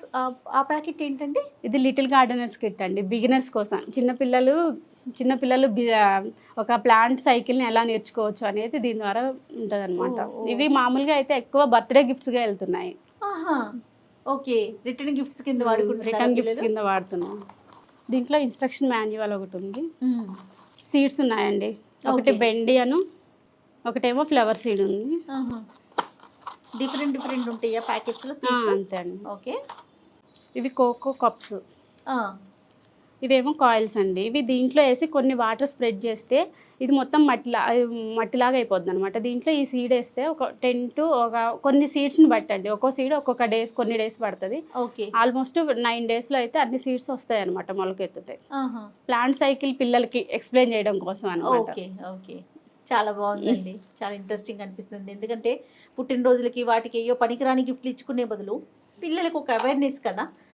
ఆ ప్యాకెట్ ఏంటండి? ఇది లిటిల్ గార్డెనర్స్ కిట్ అండి. బిగినర్స్ కోసం. చిన్న పిల్లలు ఒక ప్లాంట్ సైకిల్‌ని ఎలా నేర్చుకోవచ్చు అనేది దీని ద్వారా ఉంటదనమాట. ఓహ్! ఓహ్! ఇవి మామూలుగా అయితే ఎక్కువ బర్త్‌డే గిఫ్ట్స్‌గా ఎళ్తున్నాయి. ఆహా! ఓకే. రిటర్న్ గిఫ్ట్స్ కింద వాడుకుంటున్నారా రిటర్న్ గిఫ్ట్స్ పిల్లలు? కింద వాడుతున్నాం. దీంట్లో ఇన్‌స్ట్రక్షన్ మాన్యువల్ ఒకటుంది. హ్మ్. సీడ్స్ ఉన్నాయండి. ఒకటి ఓకే. బెండి అను, ఒకటేమో ఫ్లవర్ సీడ్ ఉంది. ఆహా! డిఫరెంట్ డిఫరెంట్ ఉంటాయా ప్యాకెట్స్‌లో సీడ్స్? అంతే అండి. ఓకే. ఇవి కోకో కప్స్. ఆ! ఇవేమో కాయిల్స్ అండి. ఇవి దీంట్లో ఏసి కొన్ని వాటర్ స్ప్రెడ్ చేస్తే ఇది మొత్తం మట్టిలాగా అయిపోద్దనమాట. దీంట్లో ఈ సీడ్ ఏస్తే కొన్ని సీడ్స్‌ని బట్టండి. ఒక్కో సీడ్ కొన్ని డేస్ పడతది. ఓకే. ఆల్మోస్ట్ 9 డేస్‌లో అయితే అన్ని సీడ్స్ వస్తాయన్నమాట. మొలకెత్తుతాయి. ఆహా! ప్లాంట్ సైకిల్ పిల్లలకి ఎక్స్‌ప్లెయిన్ చేయడం కోసం అనమాట. ఓకే. ఓకే. చాలా బావుందండి. చాలా ఇంట్రెస్టింగ్ అనిపిస్తుంది. ఎందుకంటే పుట్టినరోజులకి వాటికి అయ్యో పనికిరాని గిఫ్ట్‌లు ఇచ్చుకునే బదులు పిల్లలకి ఒక అవేర్‌నెస్ కదా!